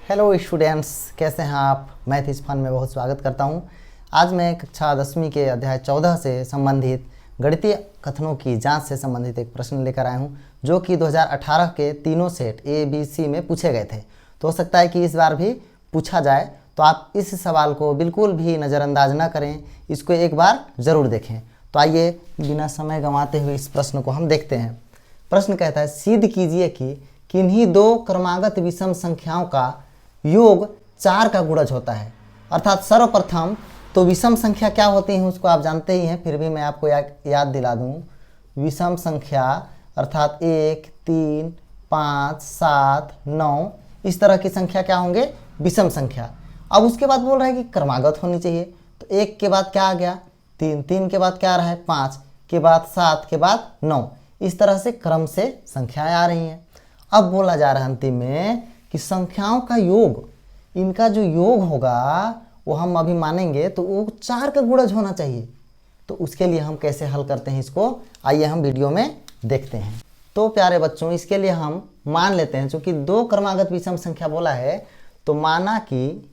Hello students, कैसे हैं आप। मैथ इस फन में बहुत स्वागत करता हूं। आज मैं कक्षा 10वीं के अध्याय 14 से संबंधित गणितीय कथनों की जांच से संबंधित एक प्रश्न लेकर आया हूं, जो कि 2018 के तीनों सेट ए बी सी में पूछे गए थे। तो हो सकता है कि इस बार भी पूछा जाए, तो आप इस सवाल को बिल्कुल भी नज़रअंदाज ना करें, इसको एक बार ज़रूर देखें। तो आइए बिना समय गंवाते हुए इस प्रश्न को हम देखते हैं। प्रश्न कहता है, सिद्ध कीजिए कि किन्हीं दो क्रमागत विषम संख्याओं का योग 4 का गुणज होता है। अर्थात सर्वप्रथम तो विषम संख्या क्या होती है उसको आप जानते ही हैं, फिर भी मैं आपको याद दिला दूं। विषम संख्या अर्थात 1, 3, 5, 7, 9 इस तरह की संख्या क्या होंगे, विषम संख्या। अब उसके बाद बोल रहा है कि क्रमागत होनी चाहिए। तो 1 के बाद क्या आ गया, 3, 3 के बाद क्या आ रहा है, 5 के बाद 7 के बाद 9, इस तरह से क्रम से संख्याएं आ रही हैं। अब बोला जा रहा है अंतिम में कि संख्याओं का योग, इनका जो योग होगा वो हम अभी मानेंगे तो वो 4 का गुणज होना चाहिए। तो उसके लिए हम कैसे हल करते हैं इसको, आइए हम वीडियो में देखते हैं। तो प्यारे बच्चों, इसके लिए हम मान लेते हैं, चूंकि 2 क्रमागत विषम संख्या बोला है तो माना कि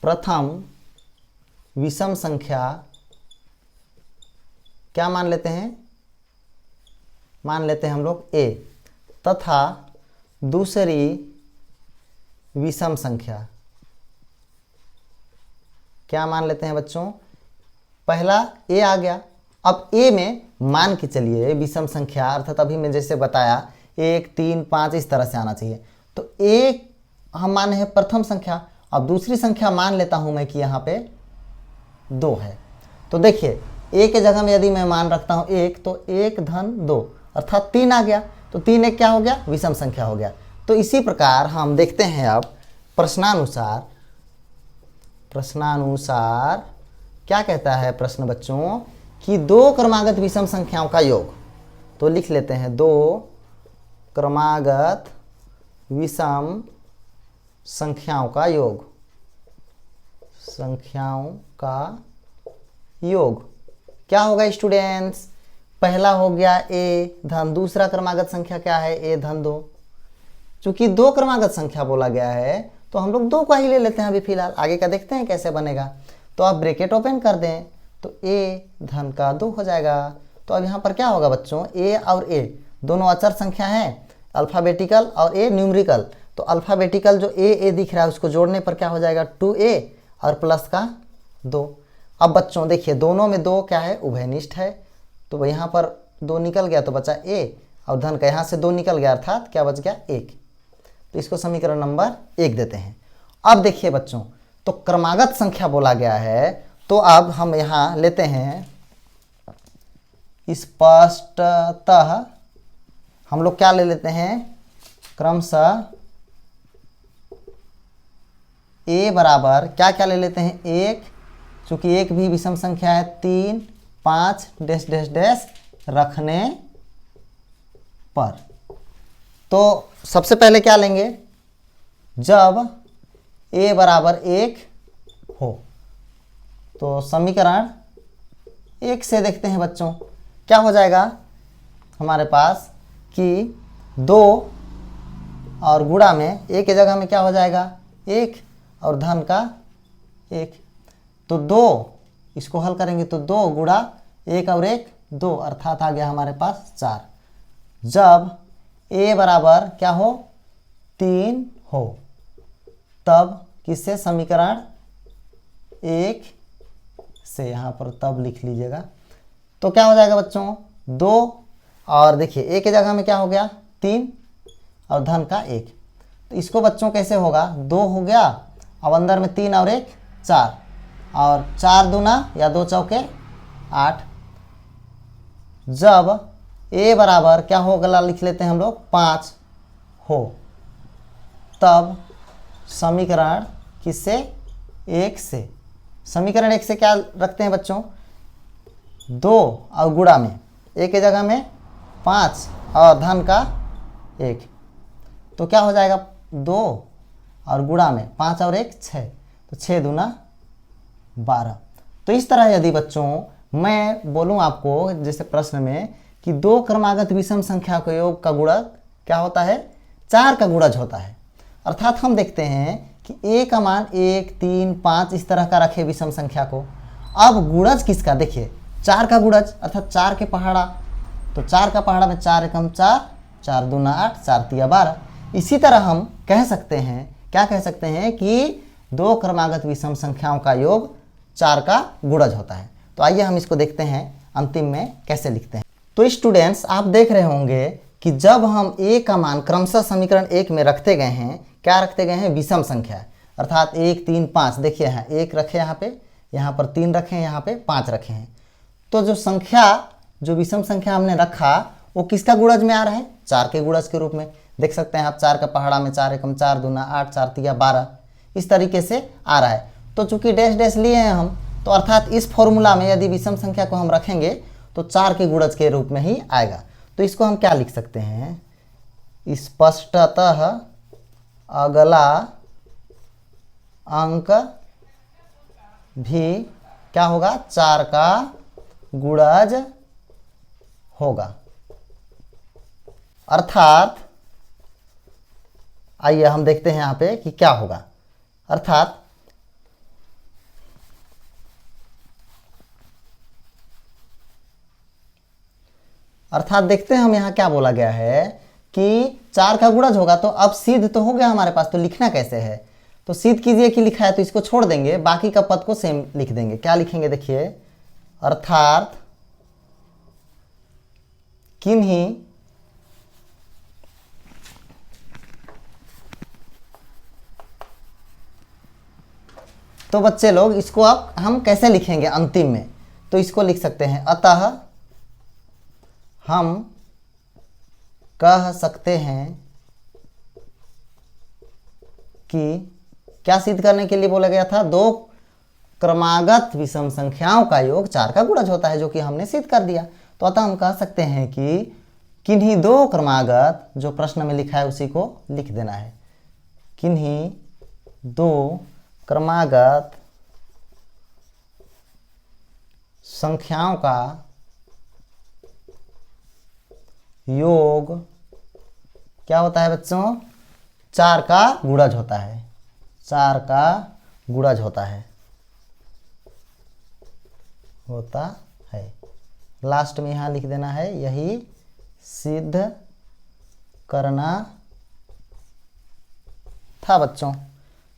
प्रथम विषम संख्या क्या मान लेते हैं, मान लेते हैं हम लोग ए, तथा दूसरी विषम संख्या क्या मान लेते हैं बच्चों, पहला ए आ गया। अब ए में मान के चलिए विषम संख्या, अर्थात अभी मैं जैसे बताया 1, 3, 5 इस तरह से आना चाहिए। तो ए हम माने हैं प्रथम संख्या। अब दूसरी संख्या मान लेता हूं मैं कि यहाँ पे 2 है। तो देखिए ए के जगह में यदि मैं मान रखता हूं 1, तो 1 धन 2 अर्थात 3 आ गया। तो 3 एक क्या हो गया, विषम संख्या हो गया। तो इसी प्रकार हम देखते हैं अब प्रश्नानुसार क्या कहता है प्रश्न बच्चों, कि 2 क्रमागत विषम संख्याओं का योग। तो लिख लेते हैं 2 क्रमागत विषम संख्याओं का योग, संख्याओं का योग क्या होगा स्टूडेंट्स, पहला हो गया ए धन, दूसरा क्रमागत संख्या क्या है, ए धन 2। चूंकि 2 क्रमागत संख्या बोला गया है तो हम लोग 2 का ही ले लेते हैं अभी फिलहाल, आगे का देखते हैं कैसे बनेगा। तो आप ब्रैकेट ओपन कर दें तो ए धन का 2 हो जाएगा। तो अब यहाँ पर क्या होगा बच्चों, ए और ए दोनों अचर संख्या हैं, अल्फ़ाबेटिकल और ए न्यूमेरिकल। तो अल्फ़ाबेटिकल जो ए दिख रहा है उसको जोड़ने पर क्या हो जाएगा, 2a और प्लस का 2। अब बच्चों देखिए दोनों में 2 क्या है, उभयनिष्ठ है। तो यहाँ पर 2 निकल गया तो बचा a, और धन का यहाँ से 2 निकल गया अर्थात क्या बच गया, 1। तो इसको समीकरण नंबर 1 देते हैं। अब देखिए बच्चों, तो क्रमागत संख्या बोला गया है, तो अब हम यहाँ लेते हैं स्पष्टतः हम लोग क्या ले लेते हैं, क्रमशः a बराबर क्या ले लेते हैं, 1, चूंकि 1 भी विषम संख्या है, 3, 5 डैश डैश डैश रखने पर। तो सबसे पहले क्या लेंगे, जब a बराबर 1 हो। तो समीकरण 1 से देखते हैं बच्चों, क्या हो जाएगा हमारे पास कि 2 और गुणा में a के जगह में क्या हो जाएगा, 1 और धन का 1। तो 2 इसको हल करेंगे तो 2 गुणा 1 और 1 2 अर्थात आ गया हमारे पास 4। जब a बराबर क्या हो, 3 हो, तब किससे, समीकरण 1 से, यहाँ पर तब लिख लीजिएगा। तो क्या हो जाएगा बच्चों, 2 और देखिए a के जगह में क्या हो गया, 3 और धन का 1। तो इसको बच्चों कैसे होगा, 2 हो गया, अब अंदर में 3 और 1 4, और 4 दूना या 2 चौके 8। जब a बराबर क्या हो, गला लिख लेते हैं हम लोग 5 हो, तब समीकरण किससे, 1 से। समीकरण 1 से क्या रखते हैं बच्चों, 2 और गुणा में a के जगह में 5 और धन का 1। तो क्या हो जाएगा, 2 और गुणा में 5 और 1 6, तो 6 दूना 12। तो इस तरह यदि बच्चों मैं बोलूं आपको जैसे प्रश्न में कि 2 क्रमागत विषम संख्या के योग का गुणज क्या होता है, 4 का गुणज होता है। अर्थात हम देखते हैं कि a का मान 1, 3, 5 इस तरह का रखे विषम संख्या को। अब गुणज किसका, देखिए 4 का गुणज अर्थात 4 के पहाड़ा, तो 4 का पहाड़ा में 4 एकम 4, 4 दूना 8, 4 तिया 12। इसी तरह हम कह सकते हैं, क्या कह सकते हैं कि दो क्रमागत विषम संख्याओं का योग 4 का गुणज होता है। तो आइए हम इसको देखते हैं अंतिम में कैसे लिखते हैं। तो स्टूडेंट्स आप देख रहे होंगे कि जब हम a का मान क्रमशः समीकरण 1 में रखते गए हैं, क्या रखते गए हैं, विषम संख्या, अर्थात 1, 3, 5। देखिए यहाँ 1 रखे, यहाँ पर 3 रखे, यहाँ पे 5 रखे हैं। तो जो संख्या, जो विषम संख्या हमने रखा वो किसका गुणज में आ रहा है, 4 के गुणज के रूप में। देख सकते हैं आप 4 का पहाड़ा में 4 एकम 4, दूना 8, 4 तिया 12 इस तरीके से आ रहा है। तो चूंकि डैश डैश लिए हैं हम, तो अर्थात इस फॉर्मूला में यदि विषम संख्या को हम रखेंगे तो 4 के गुणज के रूप में ही आएगा। तो इसको हम क्या लिख सकते हैं, स्पष्टतः अगला अंक भी क्या होगा, 4 का गुणज होगा। अर्थात आइए हम देखते हैं यहाँ पे कि क्या होगा। अर्थात देखते हैं हम यहाँ क्या बोला गया है कि 4 का गुणज होगा। तो अब सिद्ध तो हो गया हमारे पास, तो लिखना कैसे है, तो सिद्ध कीजिए कि लिखा है तो इसको छोड़ देंगे, बाकी का पद को सेम लिख देंगे। क्या लिखेंगे, देखिए अर्थात किन्हीं तो बच्चे लोग इसको अब हम कैसे लिखेंगे अंतिम में, तो इसको लिख सकते हैं अतः हम कह सकते हैं कि, क्या सिद्ध करने के लिए बोला गया था, दो क्रमागत विषम संख्याओं का योग 4 का गुणज होता है, जो कि हमने सिद्ध कर दिया। तो अतः हम कह सकते हैं कि किन्हीं दो क्रमागत, जो प्रश्न में लिखा है उसी को लिख देना है, किन्हीं दो क्रमागत संख्याओं का योग क्या होता है बच्चों, 4 का गुणज होता है, 4 का गुणज होता है लास्ट में यहाँ लिख देना है, यही सिद्ध करना था बच्चों।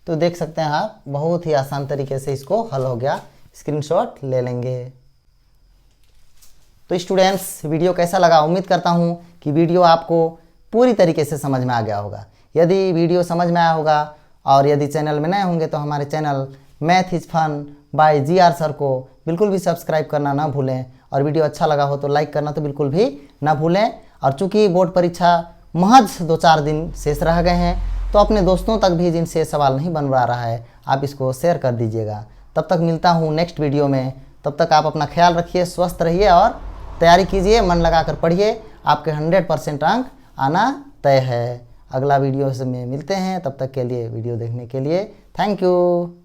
तो देख सकते हैं आप, बहुत ही आसान तरीके से इसको हल हो गया, स्क्रीनशॉट ले लेंगे। तो स्टूडेंट्स वीडियो कैसा लगा, उम्मीद करता हूँ कि वीडियो आपको पूरी तरीके से समझ में आ गया होगा। यदि वीडियो समझ में आया होगा और यदि चैनल में नए होंगे तो हमारे channel math is fun by GR sir को बिल्कुल भी सब्सक्राइब करना ना भूलें, और वीडियो अच्छा लगा हो तो लाइक करना तो बिल्कुल भी ना भूलें। और चूँकि बोर्ड परीक्षा महज 2-4 दिन शेष रह गए हैं, तो अपने दोस्तों तक भी जिनसे सवाल नहीं बन रहा है आप इसको शेयर कर दीजिएगा। तब तक मिलता हूँ नेक्स्ट वीडियो में, तब तक आप अपना ख्याल रखिए, स्वस्थ रहिए और तैयारी कीजिए, मन लगाकर पढ़िए, आपके 100% अंक आना तय है। अगला वीडियो से में मिलते हैं, तब तक के लिए वीडियो देखने के लिए थैंक यू।